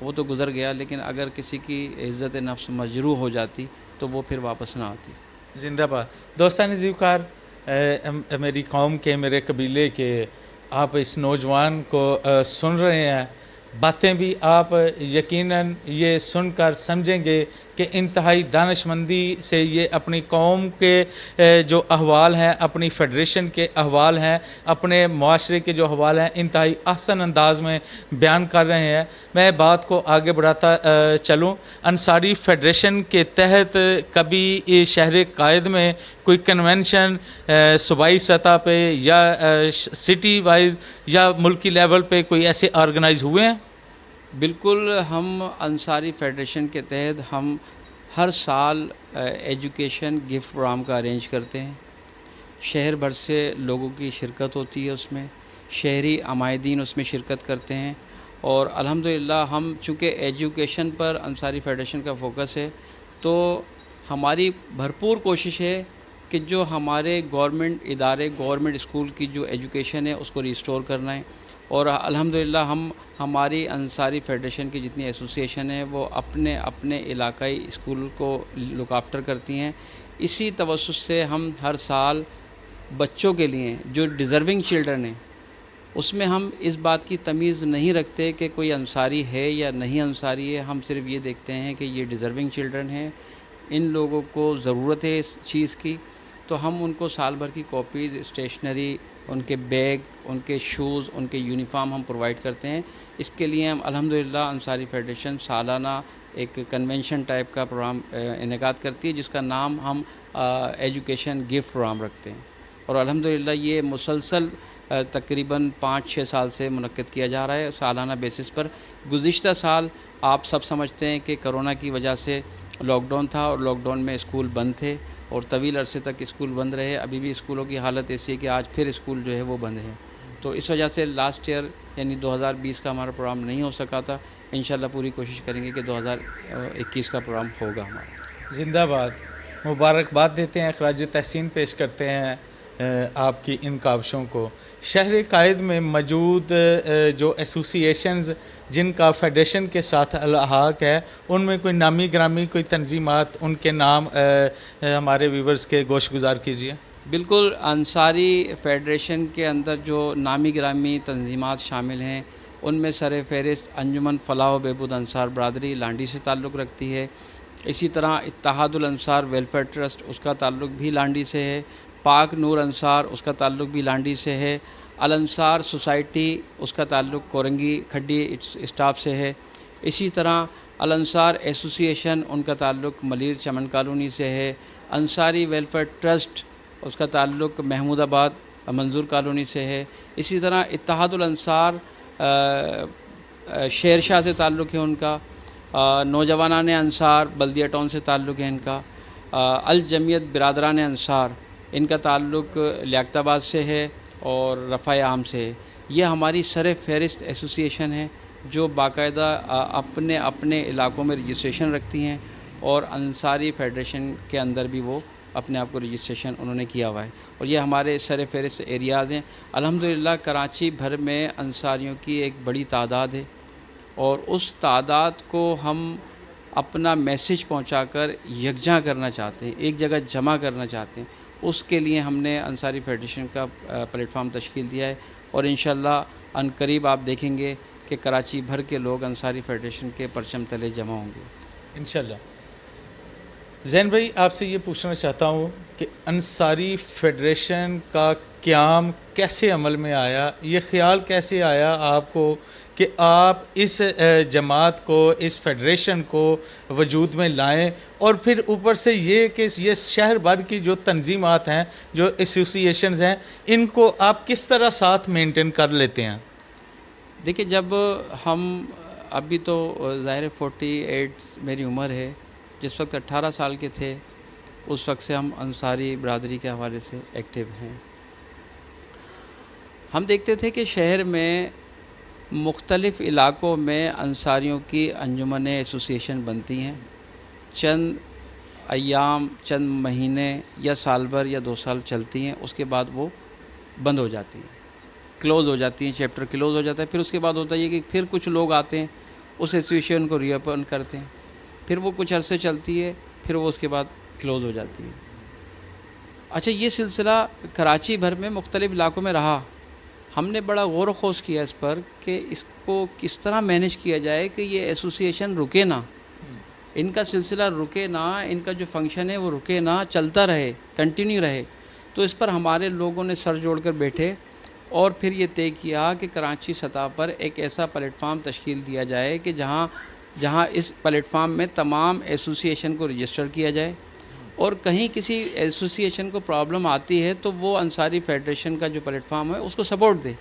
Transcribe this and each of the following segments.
وہ تو گزر گیا، لیکن اگر کسی کی عزت نفس مجروح ہو جاتی تو وہ پھر واپس نہ آتی۔ زندہ باد۔ دوستان زیوکار، میری قوم کے، میرے قبیلے کے آپ اس نوجوان کو سن رہے ہیں، باتیں بھی آپ یقیناً یہ سن کر سمجھیں گے کہ انتہائی دانش مندی سے یہ اپنی قوم کے جو احوال ہیں، اپنی فیڈریشن کے احوال ہیں، اپنے معاشرے کے جو احوال ہیں، انتہائی احسن انداز میں بیان کر رہے ہیں۔ میں بات کو آگے بڑھاتا چلوں۔ انصاری فیڈریشن کے تحت کبھی شہر قائد میں کوئی کنونشن صوبائی سطح پہ یا سٹی وائز یا ملکی لیول پہ کوئی ایسے آرگنائز ہوئے ہیں؟ بالکل، ہم انصاری فیڈریشن کے تحت ہم ہر سال ایجوکیشن گفٹ پروگرام کا ارینج کرتے ہیں۔ شہر بھر سے لوگوں کی شرکت ہوتی ہے، اس میں شہری عمائدین اس میں شرکت کرتے ہیں، اور الحمدللہ ہم چونکہ ایجوکیشن پر انصاری فیڈریشن کا فوکس ہے، تو ہماری بھرپور کوشش ہے کہ جو ہمارے گورنمنٹ ادارے، گورنمنٹ اسکول کی جو ایجوکیشن ہے اس کو ریسٹور کرنا ہے، اور الحمدللہ ہماری انصاری فیڈریشن کی جتنی ایسوسیشن ہیں وہ اپنے اپنے علاقائی اسکول کو لک آفٹر کرتی ہیں۔ اسی توسط سے ہم ہر سال بچوں کے لیے جو ڈیزرونگ چلڈرن ہیں، اس میں ہم اس بات کی تمیز نہیں رکھتے کہ کوئی انصاری ہے یا نہیں انصاری ہے، ہم صرف یہ دیکھتے ہیں کہ یہ ڈیزرونگ چلڈرن ہیں، ان لوگوں کو ضرورت ہے اس چیز کی، تو ہم ان کو سال بھر کی کاپیز، اسٹیشنری، ان کے بیگ، ان کے شوز، ان کے یونیفارم ہم پرووائڈ کرتے ہیں۔ اس کے لیے ہم الحمدللہ انصاری فیڈریشن سالانہ ایک کنونشن ٹائپ کا پروگرام انعقاد کرتی ہے، جس کا نام ہم ایجوکیشن گفٹ پروگرام رکھتے ہیں، اور الحمدللہ یہ مسلسل تقریباً 5-6 سال سے منعقد کیا جا رہا ہے سالانہ بیسس پر۔ گزشتہ سال آپ سب سمجھتے ہیں کہ کرونا کی وجہ سے لاک ڈاؤن تھا، اور لاک ڈاؤن میں اسکول بند تھے، اور طویل عرصے تک اسکول بند رہے۔ ابھی بھی اسکولوں کی حالت ایسی ہے کہ آج پھر اسکول جو ہے وہ بند ہے، تو اس وجہ سے لاسٹ ایئر یعنی 2020 کا ہمارا پروگرام نہیں ہو سکا تھا۔ انشاءاللہ پوری کوشش کریں گے کہ 2021 کا پروگرام ہوگا ہمارا۔ زندہ باد۔ مبارکباد دیتے ہیں، خراج تحسین پیش کرتے ہیں آپ کی ان کاوشوں کو۔ شہر قائد میں موجود جو ایسوسیشنز جن کا فیڈریشن کے ساتھ الحاق ہے، ان میں کوئی نامی گرامی کوئی تنظیمات، ان کے نام ہمارے ویورز کے گوش گزار کیجیے۔ بالکل، انصاری فیڈریشن کے اندر جو نامی گرامی تنظیمات شامل ہیں، ان میں سر فہرست انجمن فلاح و بہبود انصار برادری لانڈی سے تعلق رکھتی ہے۔ اسی طرح اتحاد الانصار ویلفیئر ٹرسٹ، اس کا تعلق بھی لانڈی سے ہے۔ پاک نور انصار، اس کا تعلق بھی لانڈی سے ہے۔ الانصار سوسائٹی، اس کا تعلق کورنگی کھڈی اسٹاف سے ہے۔ اسی طرح الانصار ایسوسیشن، ان کا تعلق ملیر چمن کالونی سے ہے۔ انصاری ویلفیئر ٹرسٹ، اس کا تعلق محمود آباد منظور کالونی سے ہے۔ اسی طرح اتحاد الانصار شیر شاہ سے تعلق ہے ان کا۔ نوجوانان انصار بلدیہ ٹاؤن سے تعلق ہے ان کا۔ الجمعیت برادران انصار، ان کا تعلق لیاقت آباد سے ہے اور رفع عام سے ہے۔ یہ ہماری سر فہرست ایسوسیشن ہے جو باقاعدہ اپنے اپنے علاقوں میں رجسٹریشن رکھتی ہیں، اور انصاری فیڈریشن کے اندر بھی وہ اپنے آپ کو رجسٹریشن انہوں نے کیا ہوا ہے، اور یہ ہمارے سر فہرست ایریاز ہیں۔ الحمدللہ کراچی بھر میں انصاریوں کی ایک بڑی تعداد ہے، اور اس تعداد کو ہم اپنا میسج پہنچا کر یکجا کرنا چاہتے ہیں، ایک جگہ جمع کرنا چاہتے ہیں۔ اس کے لیے ہم نے انصاری فیڈریشن کا پلیٹ فارم تشکیل دیا ہے، اور انشاءاللہ عنقریب آپ دیکھیں گے کہ کراچی بھر کے لوگ انصاری فیڈریشن کے پرچم تلے جمع ہوں گے انشاءاللہ۔ زین بھائی، آپ سے یہ پوچھنا چاہتا ہوں کہ انصاری فیڈریشن کا قیام کیسے عمل میں آیا؟ یہ خیال کیسے آیا آپ کو کہ آپ اس جماعت کو، اس فیڈریشن کو وجود میں لائیں، اور پھر اوپر سے یہ کہ یہ شہر بھر کی جو تنظیمات ہیں، جو ایسوسیشنز ہیں، ان کو آپ کس طرح ساتھ مینٹین کر لیتے ہیں؟ دیکھیں، جب ہم ابھی تو ظاہر 48 میری عمر ہے، جس وقت 18 سال کے تھے اس وقت سے ہم انصاری برادری کے حوالے سے ایکٹیو ہیں۔ ہم دیکھتے تھے کہ شہر میں مختلف علاقوں میں انصاریوں کی انجمنیں، ایسوسیشن بنتی ہیں، چند ایام، چند مہینے یا سال بھر یا 2 سال چلتی ہیں، اس کے بعد وہ بند ہو جاتی ہیں، کلوز ہو جاتی ہیں، چیپٹر کلوز ہو جاتا ہے۔ پھر اس کے بعد ہوتا ہے کہ پھر کچھ لوگ آتے ہیں اس ایسوسیشن کو ری اوپن کرتے ہیں، پھر وہ کچھ عرصے چلتی ہے، پھر وہ اس کے بعد کلوز ہو جاتی ہے۔ اچھا، یہ سلسلہ کراچی بھر میں مختلف علاقوں میں رہا۔ ہم نے بڑا غور و خوض کیا اس پر کہ اس کو کس طرح مینیج کیا جائے کہ یہ ایسوسیشن رکے نہ، ان کا سلسلہ رکے نہ، ان کا جو فنکشن ہے وہ رکے نہ، چلتا رہے، کنٹینیو رہے۔ تو اس پر ہمارے لوگوں نے سر جوڑ کر بیٹھے اور پھر یہ طے کیا کہ کراچی سطح پر ایک ایسا پلیٹ فارم تشکیل دیا جائے کہ جہاں اس پلیٹ فارم میں تمام ایسوسیشن کو رجسٹر کیا جائے، اور کہیں کسی ایسوسیشن کو پرابلم آتی ہے تو وہ انصاری فیڈریشن کا جو پلیٹ فارم ہے اس کو سپورٹ دے۔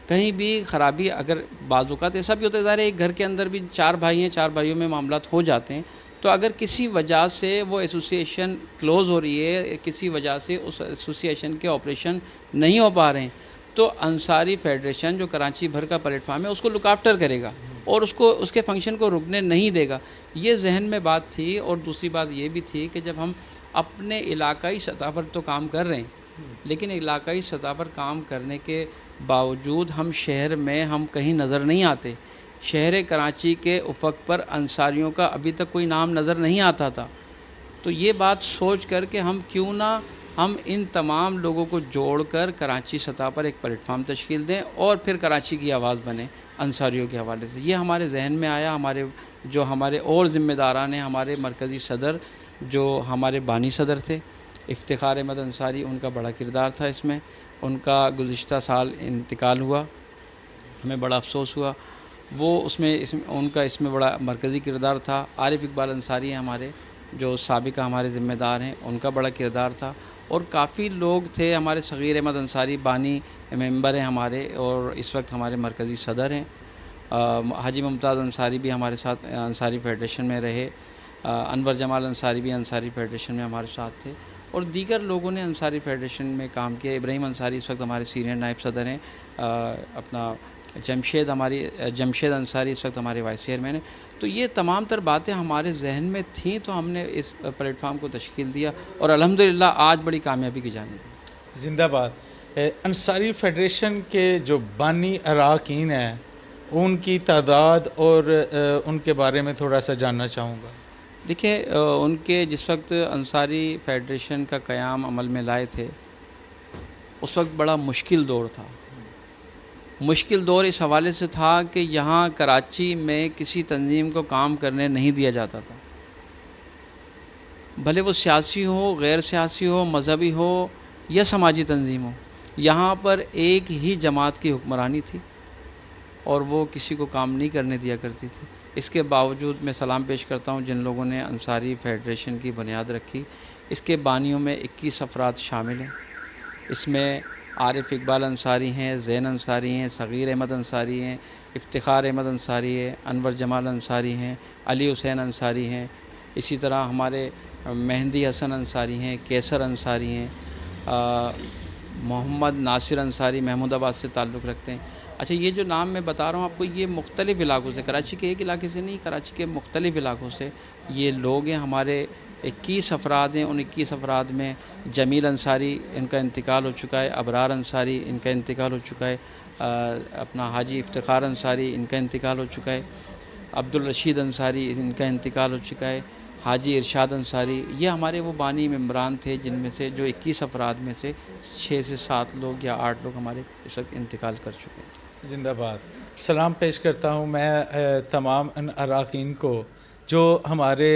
کہیں بھی خرابی، اگر بعض اوقات ایسا بھی ہوتا ہے، ظاہر ہے ایک گھر کے اندر بھی 4 بھائی ہیں، 4 بھائیوں میں معاملات ہو جاتے ہیں، تو اگر کسی وجہ سے وہ ایسوسیشن کلوز ہو رہی ہے، کسی وجہ سے اس ایسوسیشن کے آپریشن نہیں ہو پا رہے ہیں، تو انصاری فیڈریشن جو کراچی بھر کا پلیٹ فارم ہے اس کو لک آفٹر کرے گا اور اس کے فنکشن کو رکنے نہیں دے گا۔ یہ ذہن میں بات تھی، اور دوسری بات یہ بھی تھی کہ جب ہم اپنے علاقائی سطح پر تو کام کر رہے ہیں، لیکن علاقائی سطح پر کام کرنے کے باوجود ہم شہر میں ہم کہیں نظر نہیں آتے۔ شہر کراچی کے افق پر انصاریوں کا ابھی تک کوئی نام نظر نہیں آتا تھا۔ تو یہ بات سوچ کر کہ ہم کیوں نہ ہم ان تمام لوگوں کو جوڑ کر کراچی سطح پر ایک پلیٹ فارم تشکیل دیں اور پھر کراچی کی آواز بنے انصاریوں کے حوالے سے۔ یہ ہمارے ذہن میں آیا۔ ہمارے اور ذمہ داران ہیں، ہمارے مرکزی صدر جو ہمارے بانی صدر تھے افتخار احمد انصاری، ان کا بڑا کردار تھا اس میں۔ ان کا گزشتہ سال انتقال ہوا، ہمیں بڑا افسوس ہوا۔ وہ ان کا اس میں بڑا مرکزی کردار تھا۔ عارف اقبال انصاری ہیں ہمارے، جو سابقہ ہمارے ذمہ دار ہیں، ان کا بڑا کردار تھا، اور کافی لوگ تھے۔ ہمارے صغیر احمد انصاری بانی ممبر ہیں ہمارے، اور اس وقت ہمارے مرکزی صدر ہیں۔ حاجی ممتاز انصاری بھی ہمارے ساتھ انصاری فیڈریشن میں رہے۔ انور جمال انصاری بھی انصاری فیڈریشن میں ہمارے ساتھ تھے، اور دیگر لوگوں نے انصاری فیڈریشن میں کام کیا۔ ابراہیم انصاری اس وقت ہمارے سینئر نائب صدر ہیں۔ اپنا جمشید انصاری اس وقت ہمارے وائس چیئرمین ہیں۔ تو یہ تمام تر باتیں ہمارے ذہن میں تھیں، تو ہم نے اس پلیٹ فارم کو تشکیل دیا، اور الحمدللہ آج بڑی کامیابی کی جانب ہے۔ زندہ باد۔ انصاری فیڈریشن کے جو بانی اراکین ہیں ان کی تعداد اور ان کے بارے میں تھوڑا سا جاننا چاہوں گا۔ دیکھیں، ان کے جس وقت انصاری فیڈریشن کا قیام عمل میں لائے تھے، اس وقت بڑا مشکل دور تھا۔ مشکل دور اس حوالے سے تھا کہ یہاں کراچی میں کسی تنظیم کو کام کرنے نہیں دیا جاتا تھا، بھلے وہ سیاسی ہو، غیر سیاسی ہو، مذہبی ہو یا سماجی تنظیم ہو۔ یہاں پر ایک ہی جماعت کی حکمرانی تھی، اور وہ کسی کو کام نہیں کرنے دیا کرتی تھی۔ اس کے باوجود میں سلام پیش کرتا ہوں جن لوگوں نے انصاری فیڈریشن کی بنیاد رکھی۔ اس کے بانیوں میں 21 افراد شامل ہیں۔ اس میں عارف اقبال انصاری ہیں، زین انصاری ہیں، صغیر احمد انصاری ہیں، افتخار احمد انصاری ہے، انور جمال انصاری ہیں، علی حسین انصاری ہیں، اسی طرح ہمارے مہندی حسن انصاری ہیں، کیسر انصاری ہیں، محمد ناصر انصاری محمود آباد سے تعلق رکھتے ہیں۔ اچھا، یہ جو نام میں بتا رہا ہوں آپ کو، یہ مختلف علاقوں سے، کراچی کے ایک علاقے سے نہیں، کراچی کے مختلف علاقوں سے یہ لوگ ہیں۔ ہمارے 21 افراد ہیں، ان 21 افراد میں جمیل انصاری، ان کا انتقال ہو چکا ہے، ابرار انصاری، ان کا انتقال ہو چکا ہے، اپنا حاجی افتخار انصاری، ان کا انتقال ہو چکا ہے، عبدالرشید انصاری، ان کا انتقال ہو چکا ہے، حاجی ارشاد انصاری۔ یہ ہمارے وہ بانی ممبران تھے جن میں سے جو 21 افراد میں سے 6 سے 7 لوگ یا 8 لوگ ہمارے اس وقت انتقال کر چکے ہیں۔ زندہ باد۔ سلام پیش کرتا ہوں میں تمام ان اراکین کو جو ہمارے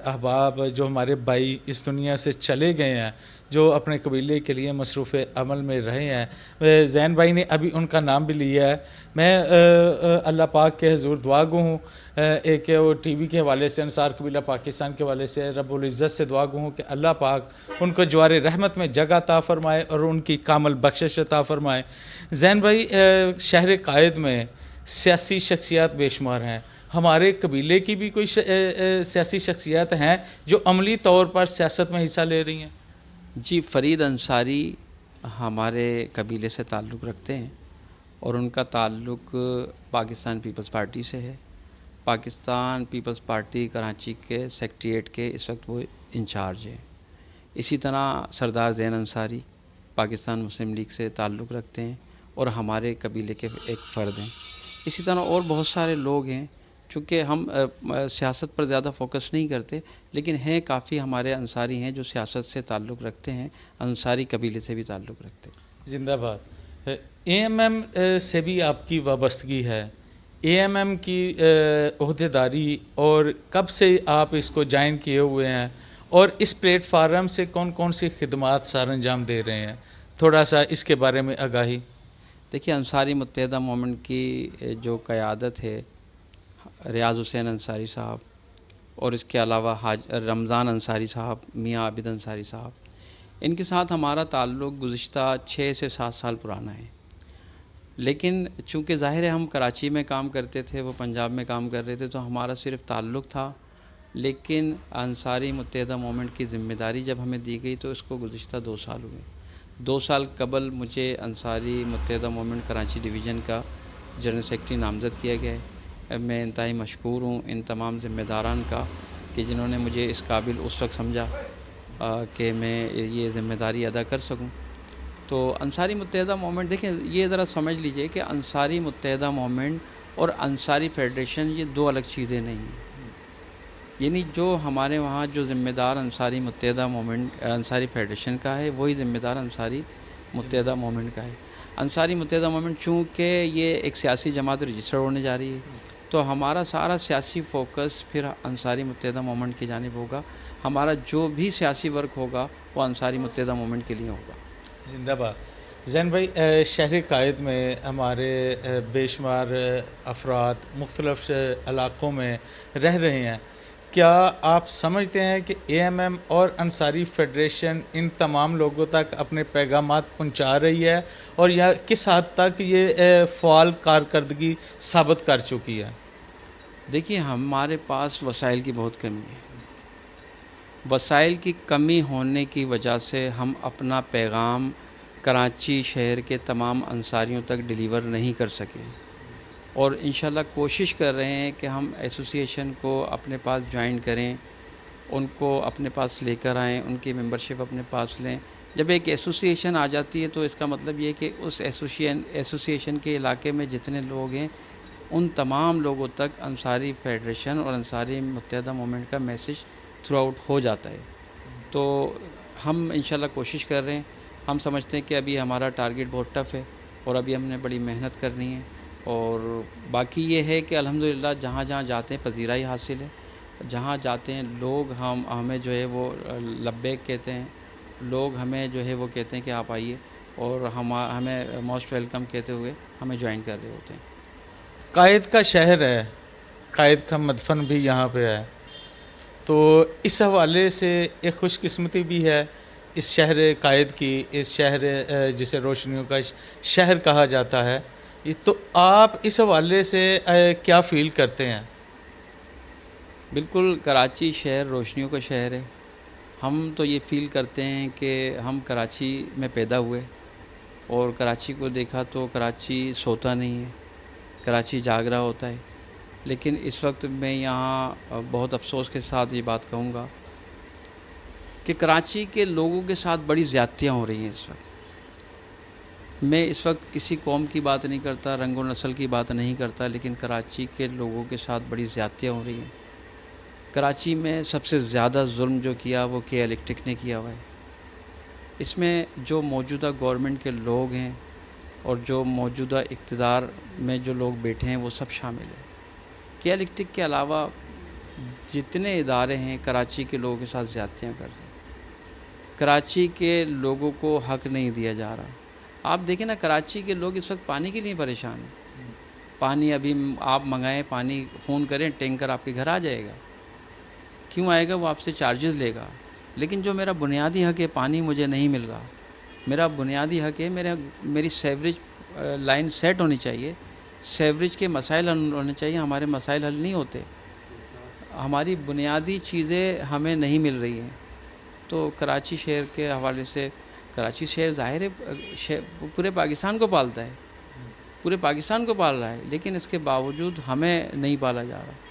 احباب، جو ہمارے بھائی اس دنیا سے چلے گئے ہیں، جو اپنے قبیلے کے لیے مصروف عمل میں رہے ہیں۔ زین بھائی نے ابھی ان کا نام بھی لیا ہے۔ میں اللہ پاک کے حضور دعا گو ہوں، ایک وہ ٹی وی کے حوالے سے، انصار قبیلہ پاکستان کے حوالے سے رب العزت سے دعا گو ہوں کہ اللہ پاک ان کو جوار رحمت میں جگہ عطا فرمائے اور ان کی کامل بخشش عطا فرمائے۔ زین بھائی، شہر قائد میں سیاسی شخصیات بے شمار ہیں۔ ہمارے قبیلے کی بھی کوئی سیاسی شخصیات ہیں جو عملی طور پر سیاست میں حصہ لے رہی ہیں؟ جی، فرید انصاری ہمارے قبیلے سے تعلق رکھتے ہیں، اور ان کا تعلق پاکستان پیپلز پارٹی سے ہے۔ پاکستان پیپلز پارٹی کراچی کے سیکریٹریٹ کے اس وقت وہ انچارج ہیں۔ اسی طرح سردار زین انصاری پاکستان مسلم لیگ سے تعلق رکھتے ہیں اور ہمارے قبیلے کے ایک فرد ہیں۔ اسی طرح اور بہت سارے لوگ ہیں چونکہ ہم سیاست پر زیادہ فوکس نہیں کرتے، لیکن ہیں کافی ہمارے انصاری ہیں جو سیاست سے تعلق رکھتے ہیں، انصاری قبیلے سے بھی تعلق رکھتے ہیں۔ زندہ باد۔ اے ایم ایم سے بھی آپ کی وابستگی ہے، اے ایم ایم کی عہدیداری، اور کب سے آپ اس کو جوائن کیے ہوئے ہیں، اور اس پلیٹ فارم سے کون کون سی خدمات سر انجام دے رہے ہیں، تھوڑا سا اس کے بارے میں آگاہی۔ دیکھیے، انصاری متحدہ مومنٹ کی جو قیادت ہے ریاض حسین انصاری صاحب، اور اس کے علاوہ رمضان انصاری صاحب، میاں عابد انصاری صاحب، ان کے ساتھ ہمارا تعلق گزشتہ 6 سے 7 سال پرانا ہے۔ لیکن چونکہ ظاہر ہے ہم کراچی میں کام کرتے تھے، وہ پنجاب میں کام کر رہے تھے، تو ہمارا صرف تعلق تھا، لیکن انصاری متحدہ مومنٹ کی ذمہ داری جب ہمیں دی گئی تو اس کو گزشتہ 2 سال ہوئے۔ 2 سال قبل مجھے انصاری متحدہ مومنٹ کراچی ڈویژن کا جنرل سیکرٹری نامزد کیا گیا ہے۔ میں انتہائی مشکور ہوں ان تمام ذمہ داران کا کہ جنہوں نے مجھے اس قابل اس وقت سمجھا کہ میں یہ ذمہ داری ادا کر سکوں۔ تو انصاری متحدہ مومنٹ، دیکھیں یہ ذرا سمجھ لیجئے کہ انصاری متحدہ مومنٹ اور انصاری فیڈریشن یہ 2 الگ چیزیں نہیں ہیں۔ یعنی جو ہمارے وہاں جو ذمہ دار انصاری متحدہ مومنٹ انصاری فیڈریشن کا ہے، وہی ذمہ دار انصاری متحدہ مومنٹ کا ہے۔ انصاری متحدہ مومنٹ چونکہ یہ ایک سیاسی جماعت رجسٹر ہونے جا رہی ہے، تو ہمارا سارا سیاسی فوکس پھر انصاری متحدہ مومنٹ کی جانب ہوگا۔ ہمارا جو بھی سیاسی ورک ہوگا وہ انصاری متحدہ مومنٹ کے لیے ہوگا۔ زندہ باد۔ زین بھائی، شہر قائد میں ہمارے بے شمار افراد مختلف علاقوں میں رہ رہے ہیں، کیا آپ سمجھتے ہیں کہ اے ایم ایم اور انصاری فیڈریشن ان تمام لوگوں تک اپنے پیغامات پہنچا رہی ہے، اور یا کس حد تک یہ فعال کارکردگی ثابت کر چکی ہے؟ دیکھیے، ہمارے پاس وسائل کی بہت کمی ہے۔ وسائل کی کمی ہونے کی وجہ سے ہم اپنا پیغام کراچی شہر کے تمام انصاریوں تک ڈیلیور نہیں کر سکے، اور انشاءاللہ کوشش کر رہے ہیں کہ ہم ایسوسی ایشن کو اپنے پاس جوائن کریں، ان کو اپنے پاس لے کر آئیں، ان کی ممبرشپ اپنے پاس لیں۔ جب ایک ایسوسی ایشن آ جاتی ہے تو اس کا مطلب یہ کہ اس ایسوسی ایشن کے علاقے میں جتنے لوگ ہیں ان تمام لوگوں تک انصاری فیڈریشن اور انصاری متحدہ مومنٹ کا میسج تھرو آؤٹ ہو جاتا ہے۔ تو ہم انشاءاللہ کوشش کر رہے ہیں۔ ہم سمجھتے ہیں کہ ابھی ہمارا ٹارگٹ بہت ٹف ہے، اور ابھی ہم نے بڑی محنت کرنی ہے، اور باقی یہ ہے کہ الحمدللہ جہاں جہاں جاتے ہیں پذیرائی حاصل ہے، جہاں جاتے ہیں لوگ ہمیں جو ہے وہ لبیک کہتے ہیں، لوگ ہمیں جو ہے وہ کہتے ہیں کہ آپ آئیے، اور ہمیں موسٹ ویلکم کہتے ہوئے ہمیں جوائن کر رہے ہوتے ہیں۔ قائد کا شہر ہے، قائد کا مدفن بھی یہاں پہ ہے، تو اس حوالے سے ایک خوش قسمتی بھی ہے اس شہر قائد کی، اس شہر جسے روشنیوں کا شہر کہا جاتا ہے۔ تو آپ اس حوالے سے کیا فیل کرتے ہیں؟ بالکل، کراچی شہر روشنیوں کا شہر ہے۔ ہم تو یہ فیل کرتے ہیں کہ ہم کراچی میں پیدا ہوئے، اور کراچی کو دیکھا تو کراچی سوتا نہیں ہے، کراچی جاگ رہا ہوتا ہے۔ لیکن اس وقت میں یہاں بہت افسوس کے ساتھ یہ بات کہوں گا کہ کراچی کے لوگوں کے ساتھ بڑی زیادتیاں ہو رہی ہیں اس وقت۔ میں اس وقت کسی قوم کی بات نہیں کرتا، رنگ و نسل کی بات نہیں کرتا، لیکن کراچی کے لوگوں کے ساتھ بڑی زیادتیاں ہو رہی ہیں۔ کراچی میں سب سے زیادہ ظلم جو کیا وہ کے الیکٹرک نے کیا ہوا ہے۔ اس میں جو موجودہ گورنمنٹ کے لوگ ہیں اور جو موجودہ اقتدار میں جو لوگ بیٹھے ہیں وہ سب شامل ہیں۔ کے الیکٹرک کے علاوہ جتنے ادارے ہیں کراچی کے لوگوں کے ساتھ زیادتیاں کر رہے ہیں۔ کراچی کے لوگوں کو حق نہیں دیا جا رہا۔ آپ دیکھیں نا، کراچی کے لوگ اس وقت پانی کے لیے پریشان ہیں۔ پانی ابھی آپ منگائیں، پانی فون کریں، ٹینکر آپ کے گھر آ جائے گا۔ کیوں آئے گا؟ وہ آپ سے چارجز لے گا، لیکن جو میرا بنیادی حق ہے پانی مجھے نہیں مل رہا۔ میرا بنیادی حق ہے، میری سیوریج لائن سیٹ ہونی چاہیے، سیوریج کے مسائل حل ہونے چاہیے۔ ہمارے مسائل حل نہیں ہوتے، ہماری بنیادی چیزیں ہمیں نہیں مل رہی ہیں۔ تو کراچی شہر کے حوالے سے، کراچی شہر ظاہر ہے پورے پاکستان کو پالتا ہے، پورے پاکستان کو پال رہا ہے، لیکن اس کے باوجود ہمیں نہیں پالا جا رہا۔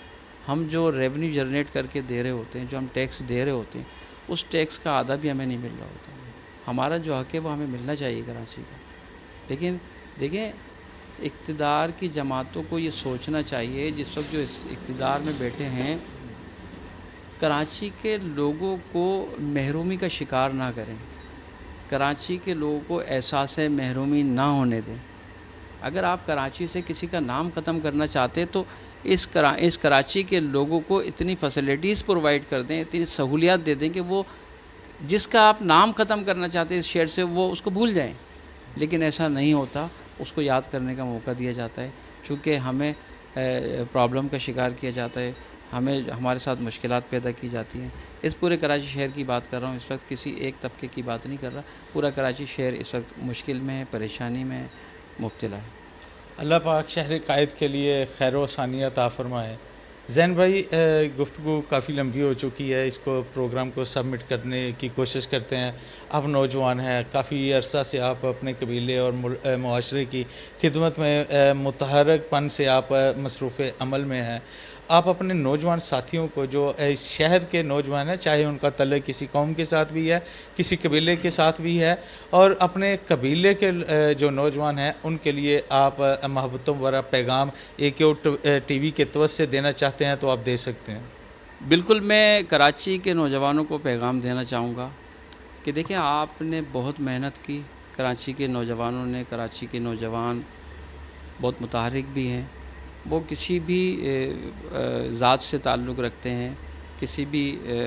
ہم جو ریونیو جنریٹ کر کے دے رہے ہوتے ہیں، جو ہم ٹیکس دے رہے ہوتے ہیں، اس ٹیکس کا آدھا بھی ہمیں نہیں مل رہا ہوتا۔ ہمارا جو حق ہے وہ ہمیں ملنا چاہیے کراچی کا۔ لیکن دیکھیں، اقتدار کی جماعتوں کو یہ سوچنا چاہیے جس وقت جو اس اقتدار میں بیٹھے ہیں، کراچی کے لوگوں کو محرومی کا شکار نہ کریں، کراچی کے لوگوں کو احساس محرومی نہ ہونے دیں۔ اگر آپ کراچی سے کسی کا نام ختم کرنا چاہتے تو اس کراچی کے لوگوں کو اتنی فیسلٹیز پرووائڈ کر دیں، اتنی سہولیات دے دیں کہ وہ جس کا آپ نام ختم کرنا چاہتے ہیں اس شہر سے، وہ اس کو بھول جائیں۔ لیکن ایسا نہیں ہوتا، اس کو یاد کرنے کا موقع دیا جاتا ہے، چونکہ ہمیں پرابلم کا شکار کیا جاتا ہے، ہمارے ساتھ مشکلات پیدا کی جاتی ہیں۔ اس پورے کراچی شہر کی بات کر رہا ہوں، اس وقت کسی ایک طبقے کی بات نہیں کر رہا، پورا کراچی شہر اس وقت مشکل میں ہے، پریشانی میں ہے، مبتلا ہے۔ اللہ پاک شہر قائد کے لیے خیر و آسانیاں عطا فرمائے۔ زین بھائی، گفتگو کافی لمبی ہو چکی ہے، اس کو پروگرام کو سبمٹ کرنے کی کوشش کرتے ہیں۔ آپ نوجوان ہیں، کافی عرصہ سے آپ اپنے قبیلے اور معاشرے کی خدمت میں متحرک پن سے آپ مصروف عمل میں ہیں۔ آپ اپنے نوجوان ساتھیوں کو جو اس شہر کے نوجوان ہیں، چاہے ان کا تعلق کسی قوم کے ساتھ بھی ہے، کسی قبیلے کے ساتھ بھی ہے، اور اپنے قبیلے کے جو نوجوان ہیں ان کے لیے آپ محبتوں بھرا پیغام AKO ٹی وی کے توسط سے دینا چاہتے ہیں تو آپ دے سکتے ہیں۔ بالکل، میں کراچی کے نوجوانوں کو پیغام دینا چاہوں گا کہ دیکھیں، آپ نے بہت محنت کی، کراچی کے نوجوانوں نے، کراچی کے نوجوان بہت متحرک بھی ہیں، وہ کسی بھی ذات سے تعلق رکھتے ہیں، کسی بھی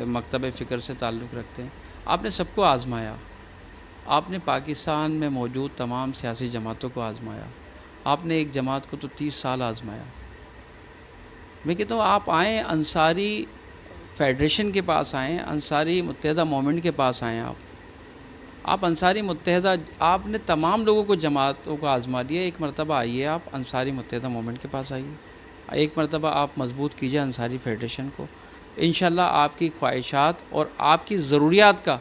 مکتب فکر سے تعلق رکھتے ہیں۔ آپ نے سب کو آزمایا، آپ نے پاکستان میں موجود تمام سیاسی جماعتوں کو آزمایا، آپ نے ایک جماعت کو تو 30 سال آزمایا۔ میں کہتا ہوں آپ آئیں، انصاری فیڈریشن کے پاس آئیں، انصاری متحدہ مومنٹ کے پاس آئیں، آپ انصاری متحدہ، آپ نے تمام لوگوں کو، جماعتوں کو آزما لیا، ایک مرتبہ آئیے، آپ انصاری متحدہ مومنٹ کے پاس آئیے، ایک مرتبہ آپ مضبوط کیجئے انصاری فیڈریشن کو۔ انشاءاللہ آپ کی خواہشات اور آپ کی ضروریات کا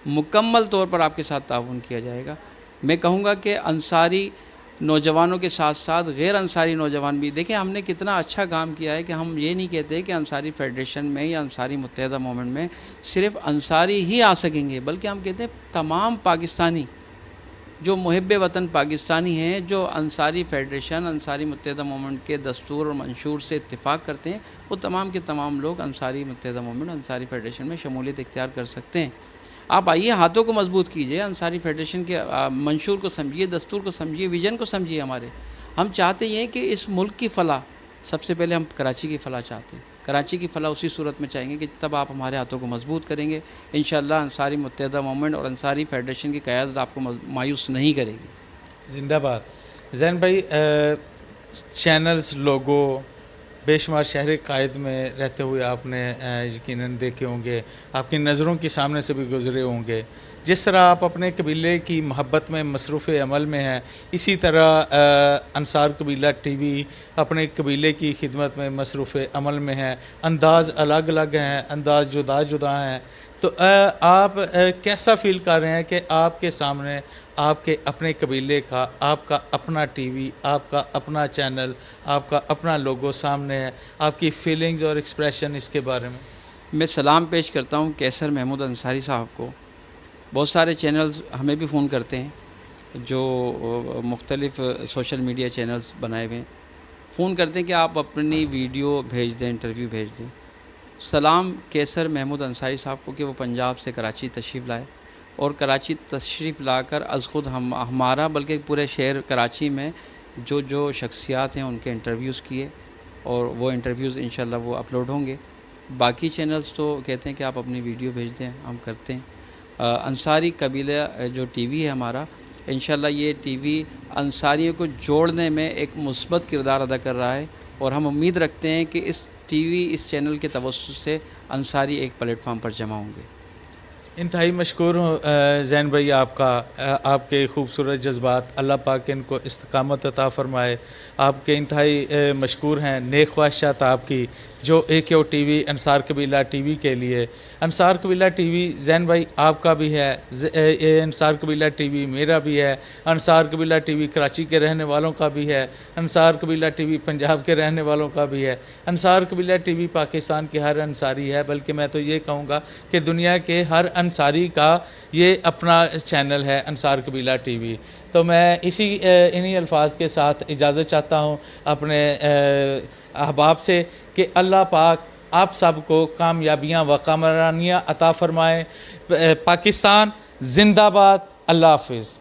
مکمل طور پر آپ کے ساتھ تعاون کیا جائے گا۔ میں کہوں گا کہ انصاری نوجوانوں کے ساتھ ساتھ غیر انصاری نوجوان بھی، دیکھیں ہم نے کتنا اچھا کام کیا ہے کہ ہم یہ نہیں کہتے کہ انصاری فیڈریشن میں یا انصاری متحدہ مومنٹ میں صرف انصاری ہی آ سکیں گے، بلکہ ہم کہتے ہیں تمام پاکستانی جو محب وطن پاکستانی ہیں، جو انصاری فیڈریشن، انصاری متحدہ مومنٹ کے دستور اور منشور سے اتفاق کرتے ہیں، وہ تمام کے تمام لوگ انصاری متحدہ مومنٹ، انصاری فیڈریشن میں شمولیت اختیار کر سکتے ہیں۔ آپ آئیے، ہاتھوں کو مضبوط کیجئے، انصاری فیڈریشن کے منشور کو سمجھیے، دستور کو سمجھیے، ویژن کو سمجھیے ہمارے۔ ہم چاہتے ہیں کہ اس ملک کی فلاح، سب سے پہلے ہم کراچی کی فلاح چاہتے ہیں، کراچی کی فلاح اسی صورت میں چاہیں گے کہ تب آپ ہمارے ہاتھوں کو مضبوط کریں گے۔ انشاءاللہ انصاری متحدہ مومنٹ اور انصاری فیڈریشن کی قیادت آپ کو مایوس نہیں کرے گی۔ زندہ باد۔ زین بھائی، چینلز، لوگو بے شمار شہر قائد میں رہتے ہوئے آپ نے یقیناً دیکھے ہوں گے، آپ کی نظروں کے سامنے سے بھی گزرے ہوں گے۔ جس طرح آپ اپنے قبیلے کی محبت میں مصروف عمل میں ہیں، اسی طرح انصار قبیلہ ٹی وی اپنے قبیلے کی خدمت میں مصروف عمل میں ہے۔ انداز الگ الگ ہیں، انداز جدا جدا ہیں، تو آپ کیسا فیل کر رہے ہیں کہ آپ کے سامنے آپ کے اپنے قبیلے کا، آپ کا اپنا ٹی وی، آپ کا اپنا چینل، آپ کا اپنا لوگو سامنے ہے؟ آپ کی فیلنگز اور ایکسپریشن اس کے بارے میں؟ میں سلام پیش کرتا ہوں کیسر محمود انصاری صاحب کو۔ بہت سارے چینلز ہمیں بھی فون کرتے ہیں، جو مختلف سوشل میڈیا چینلز بنائے ہوئے ہیں، فون کرتے ہیں کہ آپ اپنی ویڈیو بھیج دیں، انٹرویو بھیج دیں۔ سلام کیسر محمود انصاری صاحب کو کہ وہ پنجاب سے کراچی تشریف لائے، اور کراچی تشریف لا کر از خود ہمارا بلکہ پورے شہر کراچی میں جو شخصیات ہیں ان کے انٹرویوز کیے، اور وہ انٹرویوز انشاءاللہ وہ اپلوڈ ہوں گے۔ باقی چینلز تو کہتے ہیں کہ آپ اپنی ویڈیو بھیج دیں، ہم کرتے ہیں۔ انصاری قبیلہ جو ٹی وی ہے ہمارا، انشاءاللہ یہ ٹی وی انصاریوں کو جوڑنے میں ایک مثبت کردار ادا کر رہا ہے، اور ہم امید رکھتے ہیں کہ اس ٹی وی، اس چینل کے توسط سے انصاری ایک پلیٹ فارم پر جمع ہوں گے۔ انتہائی مشکور ہوں زین بھائی آپ کا، آپ کے خوبصورت جذبات، اللہ پاک ان کو استقامت عطا فرمائے۔ آپ کے انتہائی مشکور ہیں، نیک خواہشات آپ کی جو AKO ٹی وی، انصار قبیلہ ٹی وی کے لیے۔ انصار قبیلہ ٹی وی زین بھائی آپ کا بھی ہے، انصار قبیلہ ٹی وی میرا بھی ہے، انصار قبیلہ ٹی وی کراچی کے رہنے والوں کا بھی ہے، انصار قبیلہ ٹی وی پنجاب کے رہنے والوں کا بھی ہے، انصار قبیلہ ٹی وی پاکستان کے ہر انصاری ہے، بلکہ میں تو یہ کہوں گا کہ دنیا کے ہر انصاری کا یہ اپنا چینل ہے، انصار قبیلہ ٹی وی۔ تو میں انہی الفاظ کے ساتھ اجازت چاہتا ہوں اپنے احباب سے کہ اللہ پاک آپ سب کو کامیابیاں و کامرانیاں عطا فرمائے۔ پاکستان زندہ باد۔ اللہ حافظ۔